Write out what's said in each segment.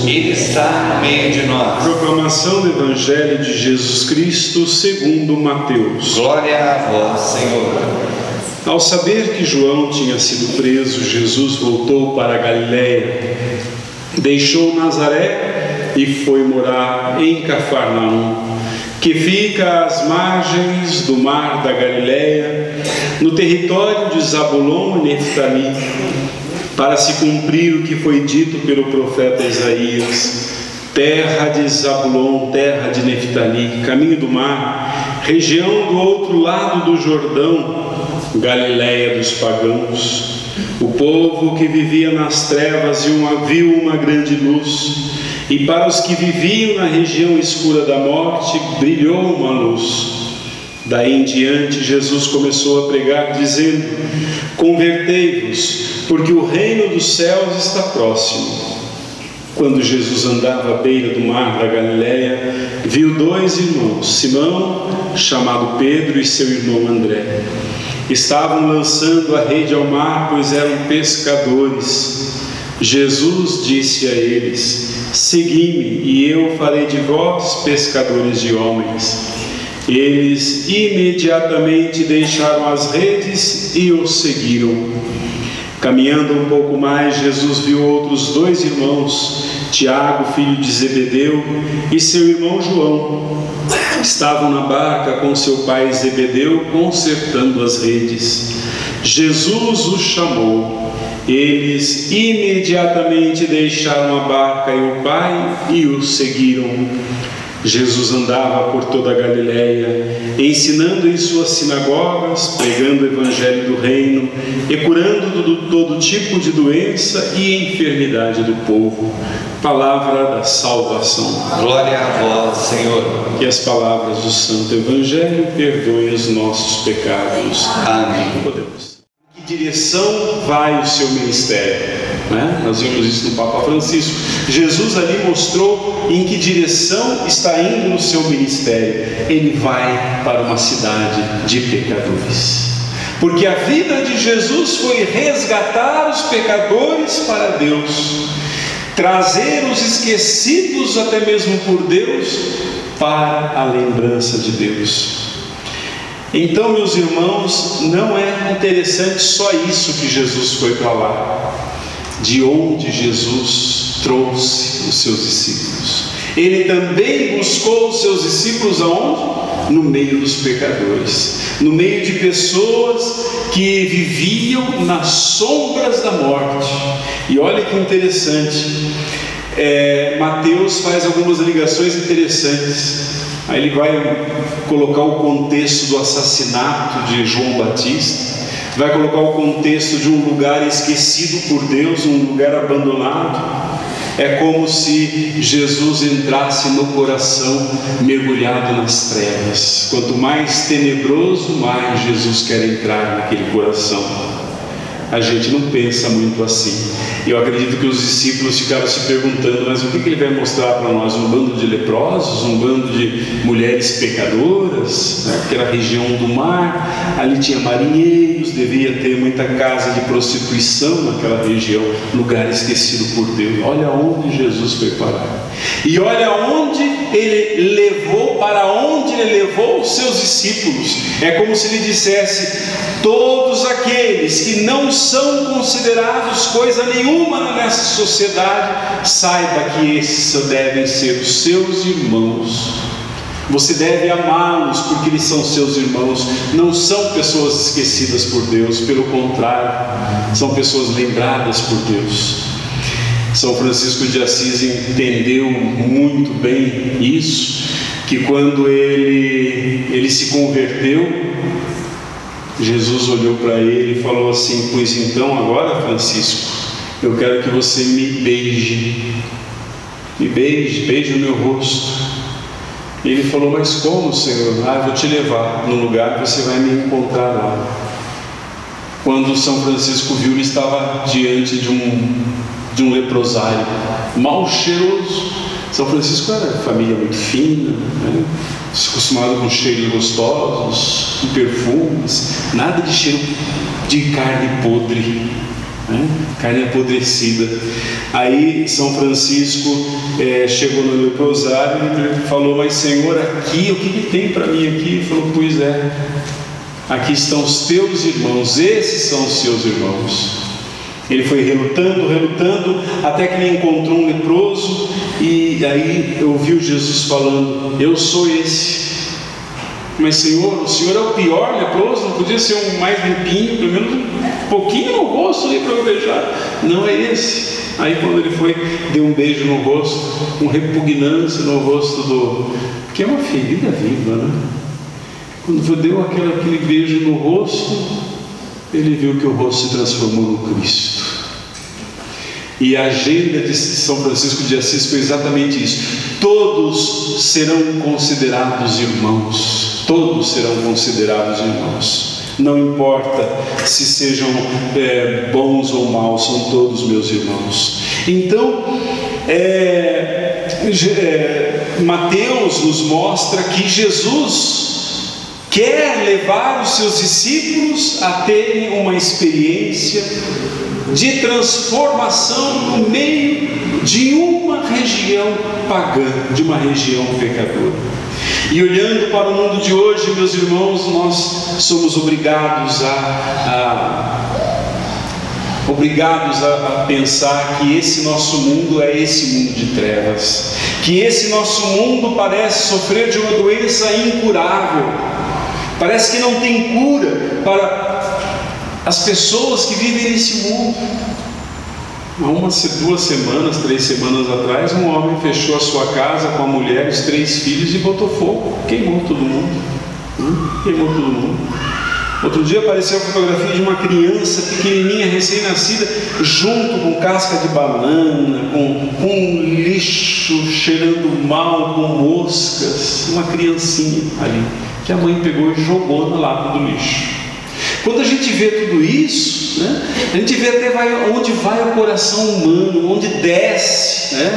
Ele está no meio de nós. Proclamação do Evangelho de Jesus Cristo segundo Mateus. Glória a vós, Senhor. Ao saber que João tinha sido preso, Jesus voltou para a Galiléia, deixou Nazaré e foi morar em Cafarnaum, que fica às margens do mar da Galiléia, no território de Zabulon e Neftali, para se cumprir o que foi dito pelo profeta Isaías: terra de Zabulon, terra de Neftali, caminho do mar, região do outro lado do Jordão, Galiléia dos pagãos. O povo que vivia nas trevas viu uma grande luz, e para os que viviam na região escura da morte brilhou uma luz. Daí em diante Jesus começou a pregar, dizendo: convertei-vos, porque o reino dos céus está próximo. Quando Jesus andava à beira do mar da Galiléia, viu dois irmãos, Simão, chamado Pedro, e seu irmão André. Estavam lançando a rede ao mar, pois eram pescadores. Jesus disse a eles: segui-me, e eu farei de vós pescadores de homens. Eles imediatamente deixaram as redes e o seguiram. Caminhando um pouco mais, Jesus viu outros dois irmãos, Tiago, filho de Zebedeu, e seu irmão João. Estavam na barca com seu pai Zebedeu, consertando as redes. Jesus os chamou. Eles imediatamente deixaram a barca e o pai e o seguiram. Jesus andava por toda a Galiléia, ensinando em suas sinagogas, pregando o evangelho do reino e curando todo tipo de doença e enfermidade do povo. Palavra da salvação. Glória a vós, Senhor. Que as palavras do Santo Evangelho perdoem os nossos pecados. Amém. Podemos. Em que direção vai o seu ministério? Nós vimos isso no Papa Francisco. Jesus ali mostrou em que direção está indo o seu ministério. Ele vai para uma cidade de pecadores, porque a vida de Jesus foi resgatar os pecadores para Deus, trazer os esquecidos até mesmo por Deus para a lembrança de Deus. Então, meus irmãos, não é interessante só isso que Jesus foi para lá, de onde Jesus trouxe os seus discípulos. Ele também buscou os seus discípulos aonde? No meio dos pecadores, no meio de pessoas que viviam nas sombras da morte. E olha que interessante, Mateus faz algumas ligações interessantes. Aí ele vai colocar o contexto do assassinato de João Batista, vai colocar o contexto de um lugar esquecido por Deus, um lugar abandonado. É como se Jesus entrasse no coração mergulhado nas trevas. Quanto mais tenebroso, mais Jesus quer entrar naquele coração. A gente não pensa muito assim. Eu acredito que os discípulos ficaram se perguntando: mas o que ele vai mostrar para nós? Um bando de leprosos? Um bando de mulheres pecadoras? Aquela região do mar, ali tinha marinheiros, devia ter muita casa de prostituição naquela região, lugar esquecido por Deus. Olha onde Jesus foi parar. E olha onde ele levou, para onde ele levou os seus discípulos. É como se ele dissesse: todos aqueles que não são considerados coisa nenhuma nessa sociedade, saiba que esses devem ser os seus irmãos. Você deve amá-los porque eles são seus irmãos. Não são pessoas esquecidas por Deus, pelo contrário, são pessoas lembradas por Deus. São Francisco de Assis entendeu muito bem isso, que quando ele se converteu, Jesus olhou para ele e falou assim: pois então agora, Francisco, eu quero que você me beije, beije o meu rosto. E ele falou: mas como, Senhor? Eu vou te levar num lugar que você vai me encontrar lá. Quando São Francisco viu, ele estava diante de um leprosário, mal cheiroso. São Francisco era família muito fina, acostumado com cheiros gostosos, com perfumes, nada de cheiro de carne podre. né? Carne apodrecida. Aí São Francisco chegou no leprosário e falou: mas Senhor, aqui, o que tem para mim aqui? Ele falou: pois é, aqui estão os teus irmãos, esses são os seus irmãos. Ele foi relutando, até que ele encontrou um leproso, e aí ouviu Jesus falando: eu sou esse. Mas Senhor, o Senhor é o pior leproso, não podia ser um mais limpinho, pelo menos um pouquinho no rosto ali para eu beijar? Não é esse. Aí quando ele foi, deu um beijo no rosto, uma repugnância no rosto do... que é uma ferida viva, né? Quando deu aquele beijo no rosto, ele viu que o rosto se transformou no Cristo. E a agenda de São Francisco de Assis foi exatamente isso: todos serão considerados irmãos, todos serão considerados irmãos, não importa se sejam bons ou maus, são todos meus irmãos. Então Mateus nos mostra que Jesus quer levar os seus discípulos a terem uma experiência de transformação no meio de uma região pagã, de uma região pecadora. E olhando para o mundo de hoje, meus irmãos, nós somos obrigados a pensar que esse nosso mundo é esse mundo de trevas, que esse nosso mundo parece sofrer de uma doença incurável, parece que não tem cura para as pessoas que vivem nesse mundo. Há 2 semanas, 3 semanas atrás, um homem fechou a sua casa com a mulher, os 3 filhos, e botou fogo, queimou todo mundo. Outro dia apareceu a fotografia de uma criança pequenininha, recém-nascida, junto com casca de banana, com lixo cheirando mal, com moscas, uma criancinha ali, que a mãe pegou e jogou na lata do lixo. Quando a gente vê tudo isso, né, a gente vê até onde vai o coração humano, onde desce, né,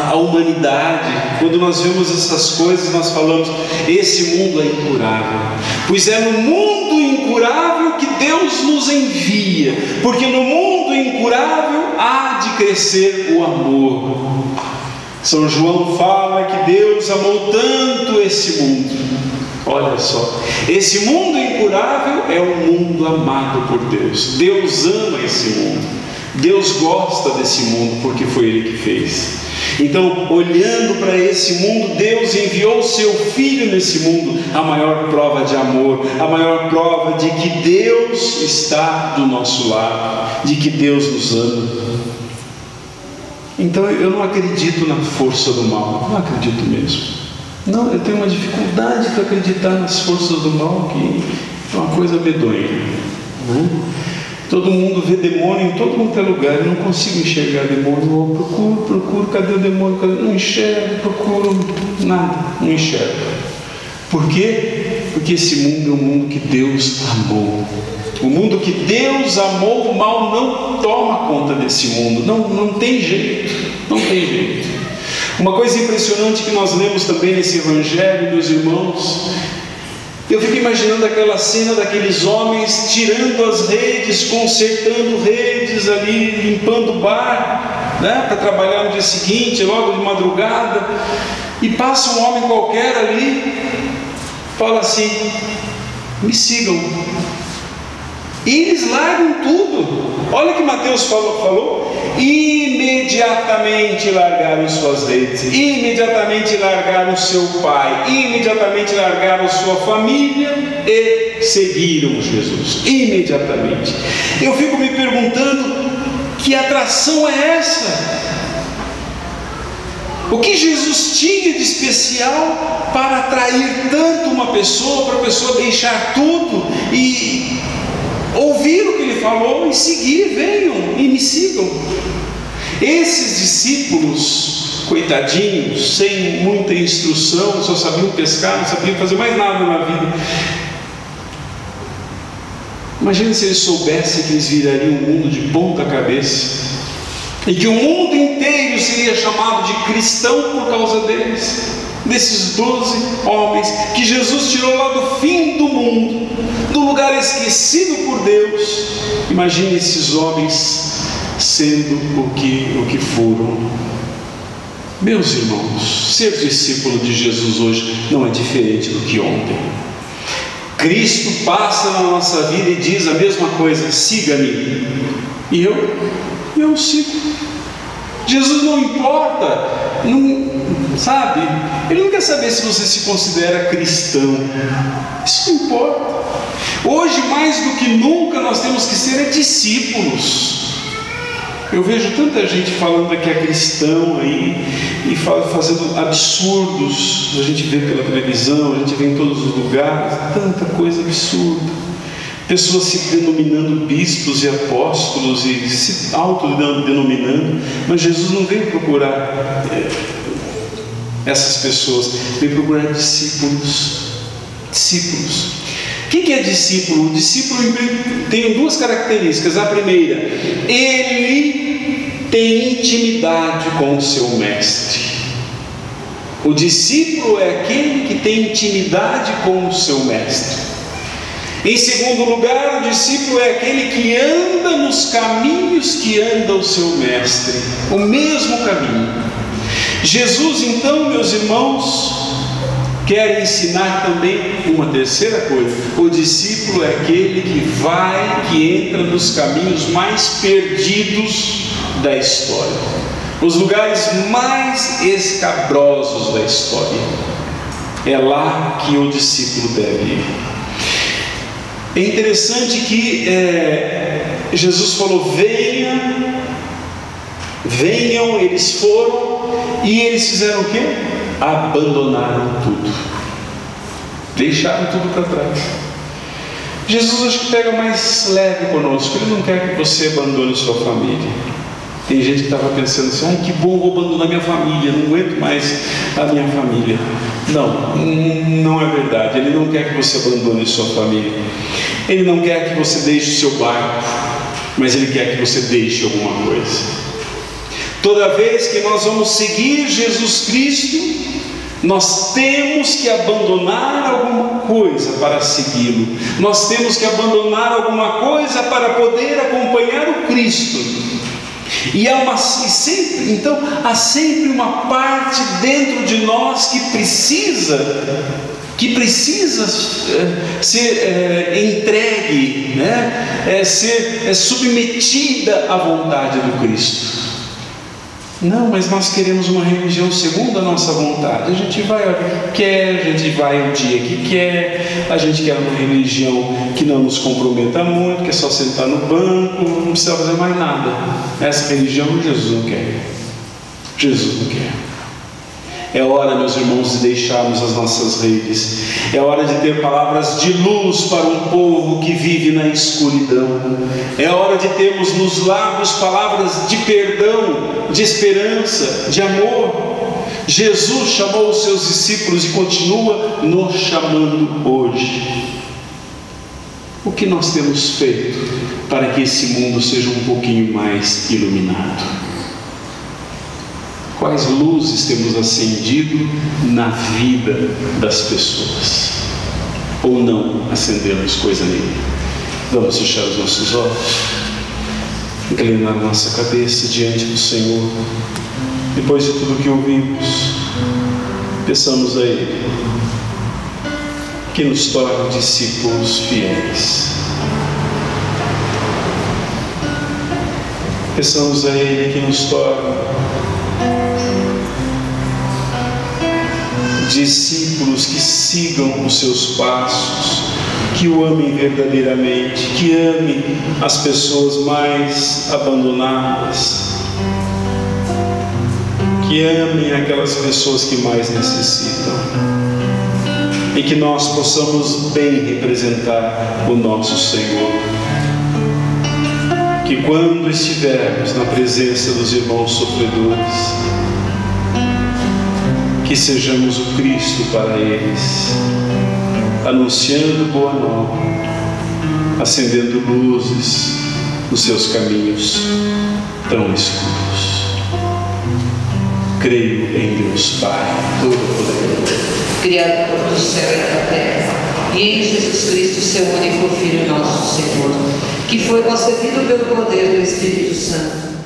a humanidade. Quando nós vemos essas coisas, nós falamos: esse mundo é incurável. Pois é no mundo incurável que Deus nos envia, porque no mundo incurável há de crescer o amor. São João fala que Deus amou tanto esse mundo. Olha só, esse mundo incurável é um mundo amado por Deus. Deus ama esse mundo, Deus gosta desse mundo, porque foi Ele que fez. Então, olhando para esse mundo, Deus enviou o seu Filho nesse mundo, a maior prova de amor, a maior prova de que Deus está do nosso lado, de que Deus nos ama. Então eu não acredito na força do mal, não acredito mesmo. Não, eu tenho uma dificuldade para acreditar nas forças do mal, que é uma coisa medonha, né? Todo mundo vê demônio em todo quanto é lugar. Eu não consigo enxergar demônio. Eu procuro, cadê o demônio? Não enxergo, procuro, nada, não enxergo. Por quê? Porque esse mundo é um mundo que Deus amou. O mundo que Deus amou, o mal não toma conta desse mundo. Não tem jeito, não tem jeito. Uma coisa impressionante que nós lemos também nesse Evangelho, meus irmãos, eu fico imaginando aquela cena daqueles homens tirando as redes, consertando redes ali, limpando o bar, né, para trabalhar no dia seguinte, logo de madrugada, e passa um homem qualquer ali, fala assim: me sigam. E eles largam tudo. Olha o que Mateus falou: imediatamente largaram suas redes, imediatamente largaram seu pai, imediatamente largaram sua família e seguiram Jesus, imediatamente. Eu fico me perguntando: que atração é essa? O que Jesus tinha de especial para atrair tanto uma pessoa, para a pessoa deixar tudo e ouvir o que ele falou e seguir? Venham e me sigam. Esses discípulos, coitadinhos, sem muita instrução, só sabiam pescar, não sabiam fazer mais nada na vida. Imagina se eles soubessem que eles virariam o mundo de ponta cabeça, e que o mundo inteiro seria chamado de cristão por causa deles, desses 12 homens que Jesus tirou lá do fim do mundo, do lugar esquecido por Deus. Imagine esses homens sendo o que foram. Meus irmãos, ser discípulo de Jesus hoje não é diferente do que ontem. Cristo passa na nossa vida e diz a mesma coisa: siga-me. E eu sigo. Jesus não importa, sabe? Ele não quer saber se você se considera cristão. Isso não importa. Hoje, mais do que nunca, nós temos que ser discípulos. Eu vejo tanta gente falando que é cristão aí e fazendo absurdos. A gente vê pela televisão, a gente vê em todos os lugares, tanta coisa absurda. Pessoas se denominando bispos e apóstolos e se autodenominando, mas Jesus não veio procurar essas pessoas, veio procurar discípulos. Discípulos. O que é discípulo? O discípulo tem duas características. A primeira, ele tem intimidade com o seu mestre. O discípulo é aquele que tem intimidade com o seu mestre. Em segundo lugar, o discípulo é aquele que anda nos caminhos que anda o seu mestre, o mesmo caminho. Jesus, então, meus irmãos, quer ensinar também uma terceira coisa: o discípulo é aquele que entra nos caminhos mais perdidos da história, os lugares mais escabrosos da história. É lá que o discípulo deve ir. É interessante que Jesus falou: venham, eles foram, e eles fizeram o quê? Abandonaram tudo, deixaram tudo para trás. Jesus acho que pega mais leve conosco. Ele não quer que você abandone sua família. Tem gente que estava pensando assim: ai, que bom, vou abandonar minha família, não aguento mais a minha família. Não é verdade. Ele não quer que você abandone sua família. Ele não quer que você deixe o seu barco, mas Ele quer que você deixe alguma coisa. Toda vez que nós vamos seguir Jesus Cristo, nós temos que abandonar alguma coisa para segui-lo. Nós temos que abandonar alguma coisa para poder acompanhar o Cristo. E então há sempre uma parte dentro de nós que precisa ser entregue, ser submetida à vontade do Cristo. Não, mas nós queremos uma religião segundo a nossa vontade. A gente vai a hora que quer, a gente vai o dia que quer, a gente quer uma religião que não nos comprometa muito, que é só sentar no banco, não precisa fazer mais nada. Essa religião Jesus não quer. Jesus não quer. É hora, meus irmãos, de deixarmos as nossas redes. É hora de ter palavras de luz para um povo que vive na escuridão. É hora de termos nos lábios palavras de perdão, de esperança, de amor. Jesus chamou os seus discípulos e continua nos chamando hoje. O que nós temos feito para que esse mundo seja um pouquinho mais iluminado? Quais luzes temos acendido na vida das pessoas? Ou não acendemos coisa nenhuma? Vamos fechar os nossos olhos, inclinar a nossa cabeça diante do Senhor. Depois de tudo que ouvimos, peçamos a Ele que nos torne discípulos fiéis. Peçamos a Ele que nos torne discípulos que sigam os seus passos, que o amem verdadeiramente, que amem as pessoas mais abandonadas, que amem aquelas pessoas que mais necessitam, e que nós possamos bem representar o nosso Senhor. Que quando estivermos na presença dos irmãos sofredores, que sejamos o Cristo para eles, anunciando boa nova, acendendo luzes nos seus caminhos tão escuros. Creio em Deus Pai Todo-Poderoso, Criador do céu e da terra, e em Jesus Cristo, seu único Filho, nosso Senhor, que foi concebido pelo poder do Espírito Santo,